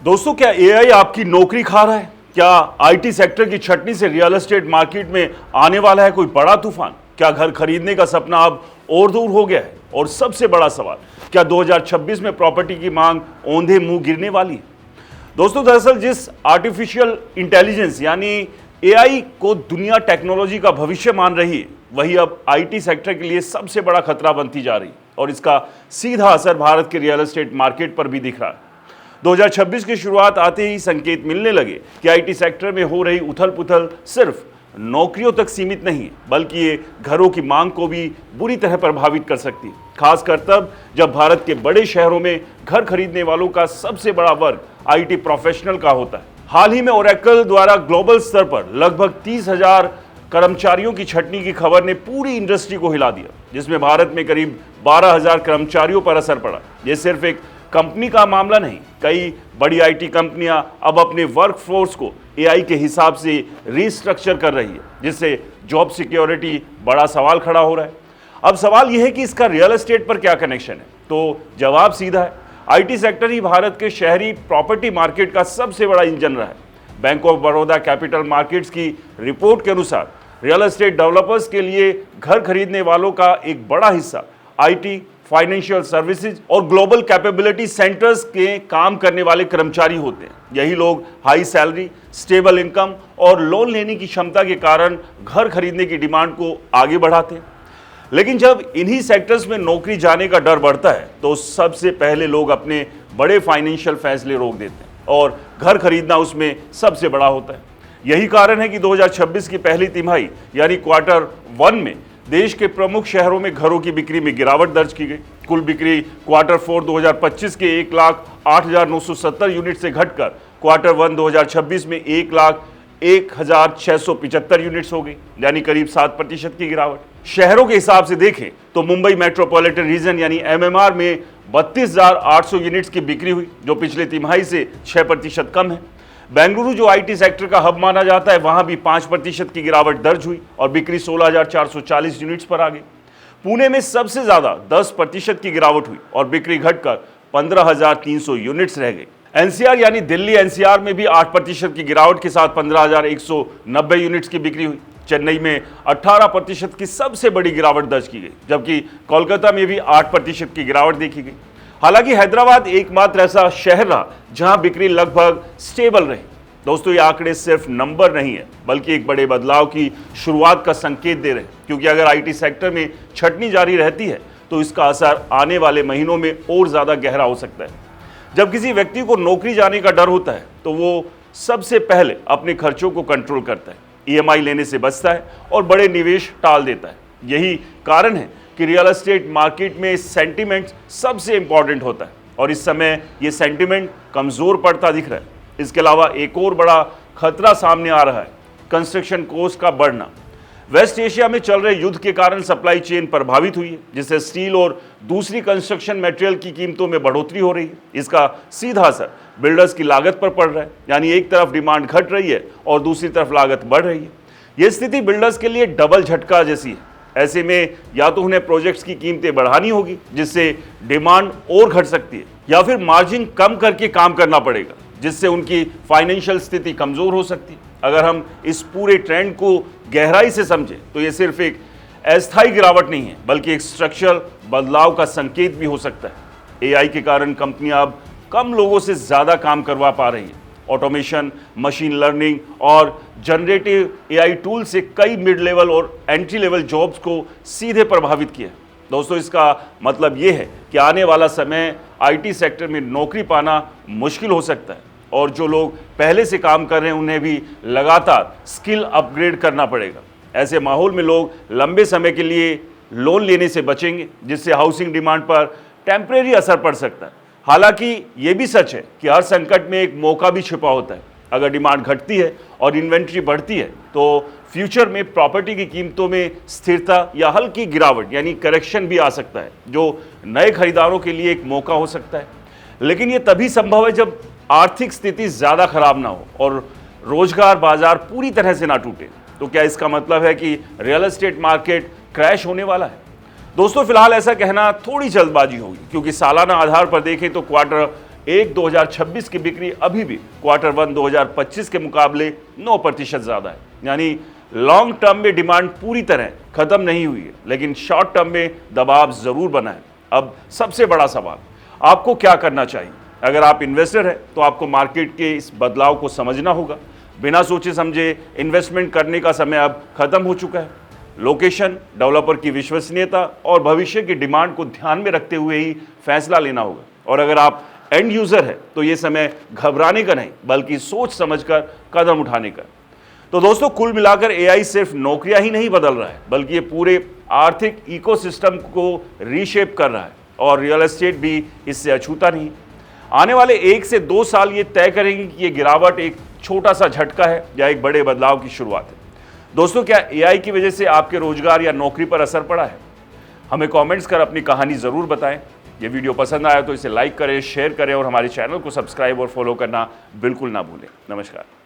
दोस्तों, क्या एआई आपकी नौकरी खा रहा है? क्या आईटी सेक्टर की छटनी से रियल एस्टेट मार्केट में आने वाला है कोई बड़ा तूफान? क्या घर खरीदने का सपना अब और दूर हो गया है? और सबसे बड़ा सवाल, क्या 2026 में प्रॉपर्टी की मांग औंधे मुंह गिरने वाली है? दोस्तों, दरअसल जिस आर्टिफिशियल इंटेलिजेंस यानी एआई को दुनिया टेक्नोलॉजी का भविष्य मान रही है, वही अब आईटी सेक्टर के लिए सबसे बड़ा खतरा बनती जा रही है और इसका सीधा असर भारत के रियल एस्टेट मार्केट पर भी दिख रहा है। 2026 की शुरुआत आते ही संकेत मिलने लगे कि आईटी सेक्टर में हो रही उथल-पुथल सिर्फ नौकरियों तक सीमित नहीं है, बल्कि ये घरों की मांग को भी बुरी तरह प्रभावित कर सकती है, खासकर तब जब भारत के बड़े शहरों में घर खरीदने वालों का सबसे बड़ा वर्ग आईटी प्रोफेशनल का होता है। हाल ही में ओरेकल द्वारा ग्लोबल स्तर पर लगभग 30,000 कर्मचारियों की छटनी की खबर ने पूरी इंडस्ट्री को हिला दिया, जिसमें भारत में करीब 12,000 कर्मचारियों पर असर पड़ा। यह सिर्फ एक कंपनी का मामला नहीं, कई बड़ी आईटी कंपनियां अब अपने वर्कफोर्स को एआई के हिसाब से रीस्ट्रक्चर कर रही है, जिससे जॉब सिक्योरिटी बड़ा सवाल खड़ा हो रहा है। अब सवाल यह है कि इसका रियल एस्टेट पर क्या कनेक्शन है? तो जवाब सीधा है, आईटी सेक्टर ही भारत के शहरी प्रॉपर्टी मार्केट का सबसे बड़ा इंजन रहा है। Bank of Baroda capital markets की रिपोर्ट के अनुसार रियल एस्टेट डेवलपर्स के लिए घर खरीदने वालों का एक बड़ा हिस्सा आईटी, फाइनेंशियल सर्विसेज और ग्लोबल कैपेबिलिटी सेंटर्स के काम करने वाले कर्मचारी होते हैं। यही लोग हाई सैलरी, स्टेबल इनकम और लोन लेने की क्षमता के कारण घर खरीदने की डिमांड को आगे बढ़ाते हैं। लेकिन जब इन्हीं सेक्टर्स में नौकरी जाने का डर बढ़ता है, तो सबसे पहले लोग अपने बड़े फाइनेंशियल फैसले रोक देते हैं और घर खरीदना उसमें सबसे बड़ा होता है। यही कारण है कि 2026 की पहली तिमाही यानी क्वार्टर 1 में देश के प्रमुख शहरों में घरों की बिक्री में गिरावट दर्ज की गई। कुल बिक्री क्वार्टर 4 2025 के 1,08,970 यूनिट से घटकर क्वार्टर 1 2026 में 1,01,675 यूनिट्स हो गई, यानी करीब 7% की गिरावट। शहरों के हिसाब से देखें तो मुंबई मेट्रोपॉलिटन रीजन यानी एमएमआर में 32,800 यूनिट्स की बिक्री हुई, जो पिछले तिमाही से 6% कम है। बेंगलुरु, जो आईटी सेक्टर का हब माना जाता है, वहां भी 5% की गिरावट दर्ज हुई और बिक्री 16,440 यूनिट्स पर आ गई। पुणे में सबसे ज्यादा 10% की गिरावट हुई और बिक्री घटकर 15,300 यूनिट्स रह गई। एनसीआर यानी दिल्ली एनसीआर में भी 8% की गिरावट के साथ 15,190 यूनिट्स की बिक्री हुई। चेन्नई में 18% की सबसे बड़ी गिरावट दर्ज की गई, जबकि कोलकाता में भी 8% की गिरावट देखी गई। हालांकि हैदराबाद एकमात्र ऐसा शहर रहा जहां बिक्री लगभग स्टेबल रही। दोस्तों, ये आंकड़े सिर्फ नंबर नहीं है, बल्कि एक बड़े बदलाव की शुरुआत का संकेत दे रहे हैं, क्योंकि अगर आईटी सेक्टर में छटनी जारी रहती है तो इसका असर आने वाले महीनों में और ज्यादा गहरा हो सकता है। जब किसी व्यक्ति को नौकरी जाने का डर होता है तो वो सबसे पहले अपने खर्चों को कंट्रोल करता है, ईएमआई लेने से बचता है और बड़े निवेश टाल देता है। यही कारण है कि रियल एस्टेट मार्केट में सेंटीमेंट सबसे इंपॉर्टेंट होता है और इस समय ये सेंटीमेंट कमजोर पड़ता दिख रहा है। इसके अलावा एक और बड़ा खतरा सामने आ रहा है, कंस्ट्रक्शन कॉस्ट का बढ़ना। वेस्ट एशिया में चल रहे युद्ध के कारण सप्लाई चेन प्रभावित हुई है, जिससे स्टील और दूसरी कंस्ट्रक्शन मटेरियल की कीमतों में बढ़ोतरी हो रही है। इसका सीधा असर बिल्डर्स की लागत पर पड़ रहा है, यानी एक तरफ डिमांड घट रही है और दूसरी तरफ लागत बढ़ रही है। यह स्थिति बिल्डर्स के लिए डबल झटका जैसी है। ऐसे में या तो उन्हें प्रोजेक्ट्स की कीमतें बढ़ानी होगी, जिससे डिमांड और घट सकती है, या फिर मार्जिन कम करके काम करना पड़ेगा, जिससे उनकी फाइनेंशियल स्थिति कमजोर हो सकती है। अगर हम इस पूरे ट्रेंड को गहराई से समझें तो ये सिर्फ एक अस्थायी गिरावट नहीं है, बल्कि एक स्ट्रक्चरल बदलाव का संकेत भी हो सकता है। एआई के कारण कंपनियां अब कम लोगों से ज्यादा काम करवा पा रही हैं। ऑटोमेशन, मशीन लर्निंग और जनरेटिव एआई टूल से कई मिड लेवल और एंट्री लेवल जॉब्स को सीधे प्रभावित किया। दोस्तों, इसका मतलब यह है कि आने वाला समय आईटी सेक्टर में नौकरी पाना मुश्किल हो सकता है और जो लोग पहले से काम कर रहे हैं उन्हें भी लगातार स्किल अपग्रेड करना पड़ेगा। ऐसे माहौल में लोग लंबे समय के लिए लोन लेने से बचेंगे, जिससे हाउसिंग डिमांड पर टेम्परेरी असर पड़ सकता है। हालांकि ये भी सच है कि हर संकट में एक मौका भी छिपा होता है। अगर डिमांड घटती है और इन्वेंट्री बढ़ती है तो फ्यूचर में प्रॉपर्टी की कीमतों में स्थिरता या हल्की गिरावट यानी करेक्शन भी आ सकता है, जो नए खरीदारों के लिए एक मौका हो सकता है। लेकिन ये तभी संभव है जब आर्थिक स्थिति ज्यादा खराब ना हो और रोजगार बाजार पूरी तरह से ना टूटे। तो क्या इसका मतलब है कि रियल एस्टेट मार्केट क्रैश होने वाला है? दोस्तों, फिलहाल ऐसा कहना थोड़ी जल्दबाजी होगी, क्योंकि सालाना आधार पर देखें तो क्वार्टर एक 2026 की बिक्री अभी भी क्वार्टर वन 2025 के मुकाबले 9% ज्यादा है। यानी लॉन्ग टर्म में डिमांड पूरी तरह खत्म नहीं हुई है, लेकिन शॉर्ट टर्म में दबाव जरूर बना है। अब सबसे बड़ा सवाल, आपको क्या करना चाहिए? अगर आप इन्वेस्टर हैं तो आपको मार्केट के इस बदलाव को समझना होगा। बिना सोचे समझे इन्वेस्टमेंट करने का समय अब खत्म हो चुका है। लोकेशन, डेवलपर की विश्वसनीयता और भविष्य की डिमांड को ध्यान में रखते हुए ही फैसला लेना होगा। और अगर आप एंड यूजर है तो यह समय घबराने का नहीं, बल्कि सोच समझकर कदम उठाने का। तो दोस्तों, कुल मिलाकर एआई सिर्फ नौकरियां ही नहीं बदल रहा है, बल्कि ये पूरे आर्थिक इकोसिस्टम को रीशेप कर रहा है, और रियल एस्टेट भी इससे अछूता नहीं। आने वाले 1 से 2 साल ये तय करेंगे कि ये गिरावट एक छोटा सा झटका है या एक बड़े बदलाव की शुरुआत है। दोस्तों, क्या एआई की वजह से आपके रोजगार या नौकरी पर असर पड़ा है? हमें कमेंट्स कर अपनी कहानी जरूर बताएं। ये वीडियो पसंद आया तो इसे लाइक करें, शेयर करें और हमारे चैनल को सब्सक्राइब और फॉलो करना बिल्कुल ना भूलें। नमस्कार।